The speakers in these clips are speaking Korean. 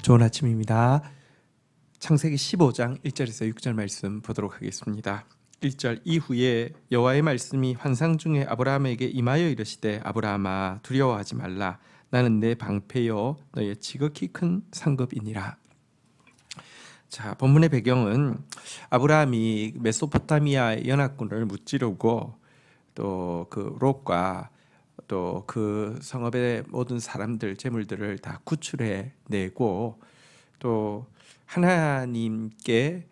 좋은 아침입니다. 창세기 15장 1절에서 6절 말씀 보도록 하겠습니다. 1절 이후에 여호와의 말씀이 환상 중에 아브라함에게 임하여 이르시되 아브라함아 두려워하지 말라 나는 내 방패요 너의 지극히 큰 상급이니라. 자, 본문의 배경은 아브라함이 메소포타미아 연합군을 무찌르고 또 그 롯과 또 그 성읍의 모든 사람들 재물들을 다 구출해 내고 또 하나님께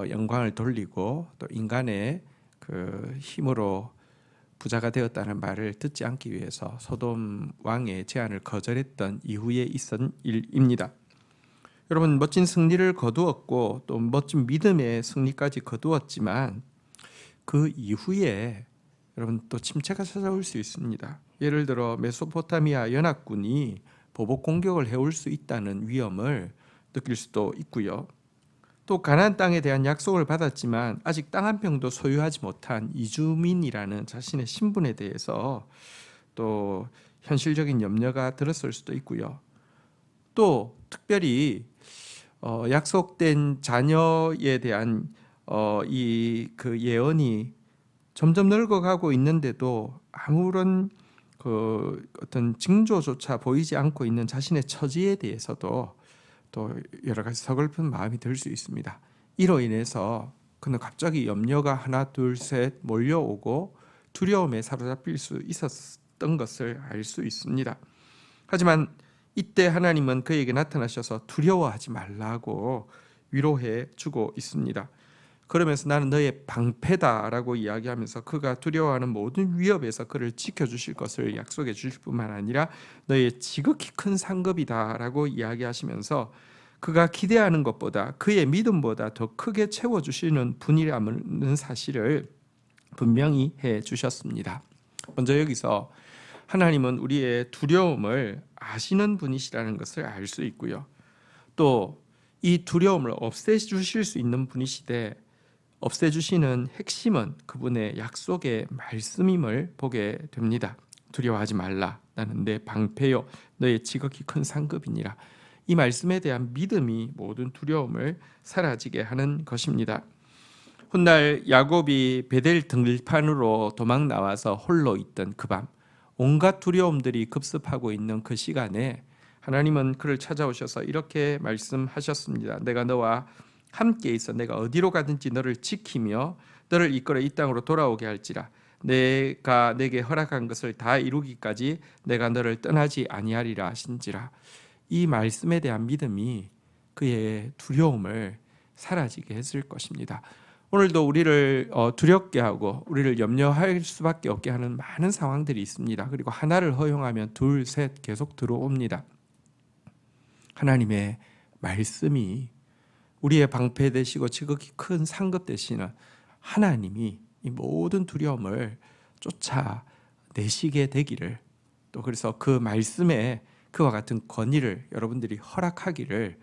영광을 돌리고 또 인간의 그 힘으로 부자가 되었다는 말을 듣지 않기 위해서 소돔 왕의 제안을 거절했던 이후에 있었던 일입니다. 여러분, 멋진 승리를 거두었고 또 멋진 믿음의 승리까지 거두었지만 그 이후에 여러분 또 침체가 찾아올 수 있습니다. 예를 들어 메소포타미아 연합군이 보복 공격을 해올 수 있다는 위험을 느낄 수도 있고요. 또 가나안 땅에 대한 약속을 받았지만 아직 땅 한 평도 소유하지 못한 이주민이라는 자신의 신분에 대해서 또 현실적인 염려가 들었을 수도 있고요. 또 특별히 약속된 자녀에 대한 이 그 예언이 점점 늙어가고 있는데도 아무런 그 어떤 징조조차 보이지 않고 있는 자신의 처지에 대해서도 또 여러 가지 서글픈 마음이 들 수 있습니다. 이로 인해서 그는 갑자기 염려가 하나 둘 셋 몰려오고 두려움에 사로잡힐 수 있었던 것을 알 수 있습니다. 하지만 이때 하나님은 그에게 나타나셔서 두려워하지 말라고 위로해 주고 있습니다. 그러면서 나는 너의 방패다라고 이야기하면서 그가 두려워하는 모든 위협에서 그를 지켜주실 것을 약속해 주실 뿐만 아니라 너의 지극히 큰 상급이다라고 이야기하시면서 그가 기대하는 것보다 그의 믿음보다 더 크게 채워주시는 분이라는 사실을 분명히 해 주셨습니다. 먼저 여기서 하나님은 우리의 두려움을 아시는 분이시라는 것을 알 수 있고요. 또 이 두려움을 없애주실 수 있는 분이시되 없애주시는 핵심은 그분의 약속의 말씀임을 보게 됩니다. 두려워하지 말라 나는 내 방패요 너의 지극히 큰 상급이니라. 이 말씀에 대한 믿음이 모든 두려움을 사라지게 하는 것입니다. 훗날 야곱이 베델 들판으로 도망 나와서 홀로 있던 그 밤 온갖 두려움들이 급습하고 있는 그 시간에 하나님은 그를 찾아오셔서 이렇게 말씀하셨습니다. 내가 너와 함께 있어 내가 어디로 가든지 너를 지키며 너를 이끌어 이 땅으로 돌아오게 할지라. 내가 내게 허락한 것을 다 이루기까지 내가 너를 떠나지 아니하리라 하신지라. 이 말씀에 대한 믿음이 그의 두려움을 사라지게 했을 것입니다. 오늘도 우리를 두렵게 하고 우리를 염려할 수밖에 없게 하는 많은 상황들이 있습니다. 그리고 하나를 허용하면 둘, 셋 계속 들어옵니다. 하나님의 말씀이 우리의 방패 되시고 지극히 큰 상급 되시는 하나님이 이 모든 두려움을 쫓아내시게 되기를, 또 그래서 그 말씀에 그와 같은 권위를 여러분들이 허락하기를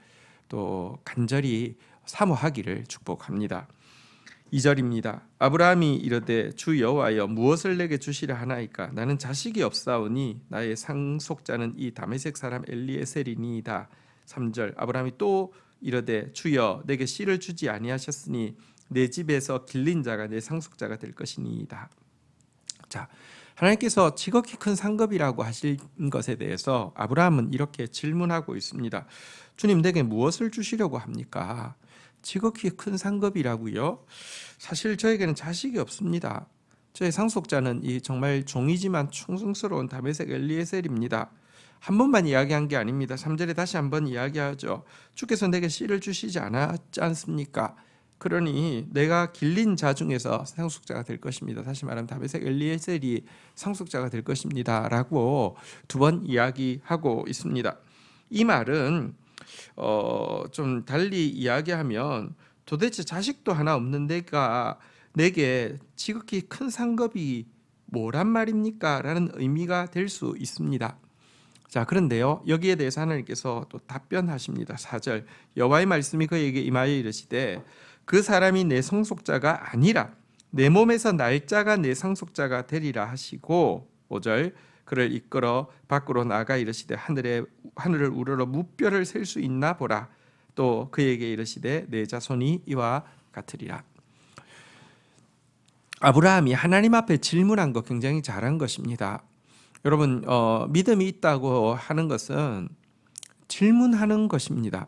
또 간절히 사모하기를 축복합니다. 2절입니다. 아브라함이 이르되 주 여호와여 무엇을 내게 주시려 하나이까 나는 자식이 없사오니 나의 상속자는 이 다메섹 사람 엘리에셀이니이다. 3절 아브라함이 또 이르되 주여 내게 씨를 주지 아니하셨으니 내 집에서 길린 자가 내 상속자가 될 것이니이다. 자, 하나님께서 지극히 큰 상급이라고 하신 것에 대해서 아브라함은 이렇게 질문하고 있습니다. 주님 내게 무엇을 주시려고 합니까? 지극히 큰 상급이라고요? 사실 저에게는 자식이 없습니다. 저의 상속자는 이 정말 종이지만 충성스러운 다메섹 엘리에셀입니다. 한 번만 이야기한 게 아닙니다. 3절에 다시 한번 이야기하죠. 주께서 내게 씨를 주시지 않았지 않습니까? 그러니 내가 길린 자 중에서 상속자가 될 것입니다. 다시 말하면 다메섹 엘리에셀이 상속자가 될 것입니다 라고 두 번 이야기하고 있습니다. 이 말은 좀 달리 이야기하면 도대체 자식도 하나 없는 내가 내게 지극히 큰 상급이 뭐란 말입니까? 라는 의미가 될 수 있습니다. 자, 그런데요 여기에 대해서 하나님께서 또 답변하십니다. 4절 여호와의 말씀이 그에게 임하여 이르시되 그 사람이 내 상속자가 아니라 내 몸에서 날짜가 내 상속자가 되리라 하시고 5절 그를 이끌어 밖으로 나가 이르시되 하늘을 우러러 무뼈를 셀 수 있나 보라. 또 그에게 이르시되 내 자손이 이와 같으리라. 아브라함이 하나님 앞에 질문한 거 굉장히 잘한 것입니다. 여러분, 믿음이 있다고 하는 것은 질문하는 것입니다.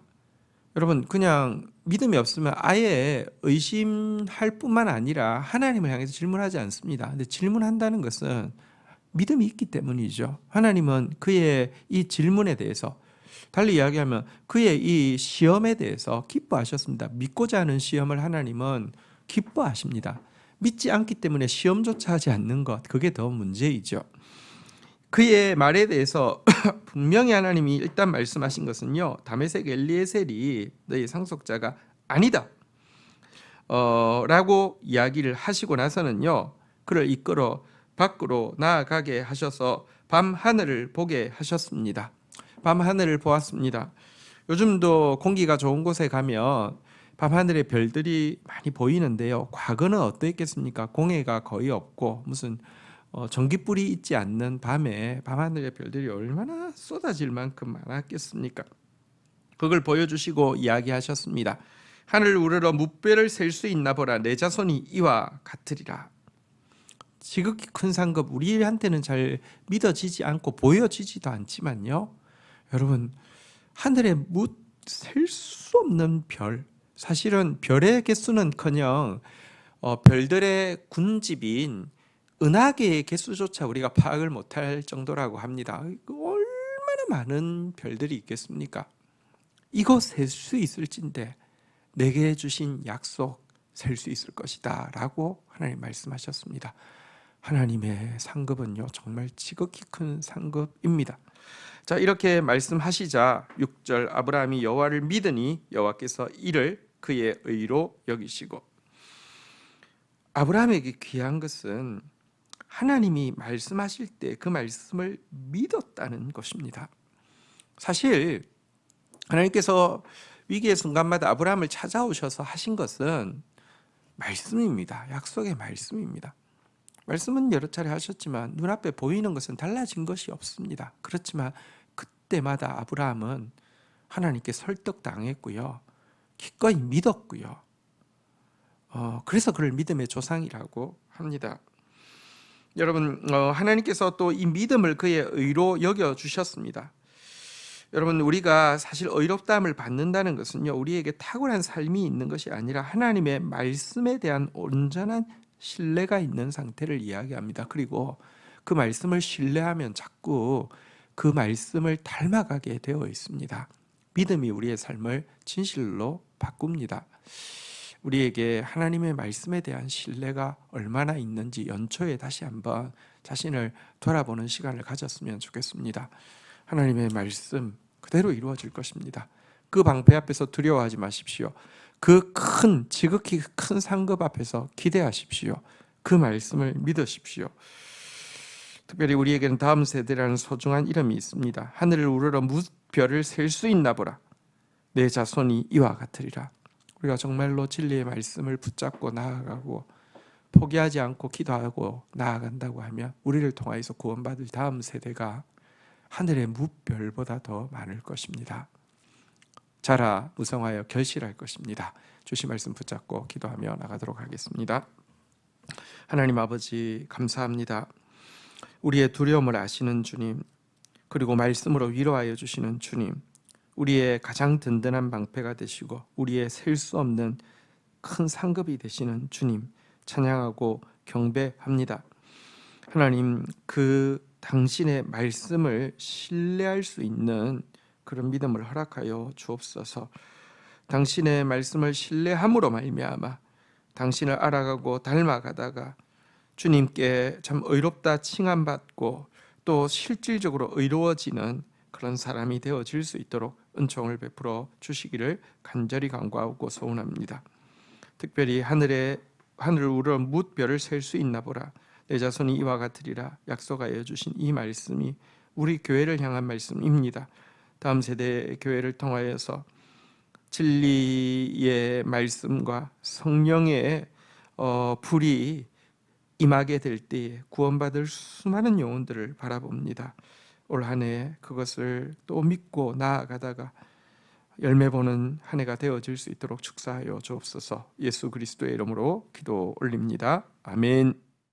여러분, 그냥 믿음이 없으면 아예 의심할 뿐만 아니라 하나님을 향해서 질문하지 않습니다. 근데 질문한다는 것은 믿음이 있기 때문이죠. 하나님은 그의 이 질문에 대해서, 달리 이야기하면 그의 이 시험에 대해서 기뻐하셨습니다. 믿고자 하는 시험을 하나님은 기뻐하십니다. 믿지 않기 때문에 시험조차 하지 않는 것, 그게 더 문제이죠. 그의 말에 대해서 분명히 하나님이 일단 말씀하신 것은요, 다메섹 엘리에셀이 너희 상속자가 아니다 라고 이야기를 하시고 나서는요, 그를 이끌어 밖으로 나아가게 하셔서 밤 하늘을 보게 하셨습니다. 밤 하늘을 보았습니다. 요즘도 공기가 좋은 곳에 가면 밤하늘에 별들이 많이 보이는데요, 과거는 어떠했겠습니까? 공해가 거의 없고 무슨 전기불이 있지 않는 밤에 밤하늘의 별들이 얼마나 쏟아질 만큼 많았겠습니까? 그걸 보여주시고 이야기하셨습니다. 하늘 우러러 무뼈를 셀 수 있나 보라. 내 자손이 이와 같으리라. 지극히 큰 상급, 우리한테는 잘 믿어지지 않고 보여지지도 않지만요, 여러분, 하늘에 셀 수 없는 별, 사실은 별의 개수는커녕 별들의 군집인 은하계의 개수조차 우리가 파악을 못할 정도라고 합니다. 얼마나 많은 별들이 있겠습니까? 이거 셀 수 있을진데 내게 주신 약속 셀 수 있을 것이다 라고 하나님 말씀하셨습니다. 하나님의 상급은요, 정말 지극히 큰 상급입니다. 자, 이렇게 말씀하시자 6절, 아브라함이 여호와를 믿으니 여호와께서 이를 그의 의로 여기시고. 아브라함에게 귀한 것은 하나님이 말씀하실 때 그 말씀을 믿었다는 것입니다. 사실 하나님께서 위기의 순간마다 아브라함을 찾아오셔서 하신 것은 말씀입니다. 약속의 말씀입니다. 말씀은 여러 차례 하셨지만 눈앞에 보이는 것은 달라진 것이 없습니다. 그렇지만 그때마다 아브라함은 하나님께 설득당했고요, 기꺼이 믿었고요, 그래서 그를 믿음의 조상이라고 합니다. 여러분, 하나님께서 또 이 믿음을 그의 의로 여겨주셨습니다. 여러분, 우리가 사실 의롭다함을 받는다는 것은요, 우리에게 탁월한 삶이 있는 것이 아니라 하나님의 말씀에 대한 온전한 신뢰가 있는 상태를 이야기합니다. 그리고 그 말씀을 신뢰하면 자꾸 그 말씀을 닮아가게 되어 있습니다. 믿음이 우리의 삶을 진실로 바꿉니다. 우리에게 하나님의 말씀에 대한 신뢰가 얼마나 있는지 연초에 다시 한번 자신을 돌아보는 시간을 가졌으면 좋겠습니다. 하나님의 말씀 그대로 이루어질 것입니다. 그 방패 앞에서 두려워하지 마십시오. 그 지극히 큰 상급 앞에서 기대하십시오. 그 말씀을 믿으십시오. 특별히 우리에게는 다음 세대라는 소중한 이름이 있습니다. 하늘을 우러러 무별을 셀 수 있나 보라. 내 자손이 이와 같으리라. 우리가 정말로 진리의 말씀을 붙잡고 나아가고 포기하지 않고 기도하고 나아간다고 하면 우리를 통하여서 구원받을 다음 세대가 하늘의 무별보다 더 많을 것입니다. 자라 무성하여 결실할 것입니다. 주신 말씀 붙잡고 기도하며 나가도록 하겠습니다. 하나님 아버지, 감사합니다. 우리의 두려움을 아시는 주님, 그리고 말씀으로 위로하여 주시는 주님, 우리의 가장 든든한 방패가 되시고 우리의 셀 수 없는 큰 상급이 되시는 주님, 찬양하고 경배합니다. 하나님, 그 당신의 말씀을 신뢰할 수 있는 그런 믿음을 허락하여 주옵소서. 당신의 말씀을 신뢰함으로 말미암아 당신을 알아가고 닮아가다가 주님께 참 의롭다 칭함받고 또 실질적으로 의로워지는 그런 사람이 되어질 수 있도록 은총을 베풀어 주시기를 간절히 간구하고 소원합니다. 특별히 하늘을 우러 무별을 셀 수 있나 보라. 내 자손이 이와 같으리라 약속하여 주신 이 말씀이 우리 교회를 향한 말씀입니다. 다음 세대의 교회를 통하여서 진리의 말씀과 성령의 불이 임하게 될 때에 구원받을 수많은 영혼들을 바라봅니다. 올 한 해 그것을 또 믿고 나아가다가 열매 보는 한 해가 되어질 수 있도록 축사하여 주옵소서. 예수 그리스도의 이름으로 기도 올립니다. 아멘.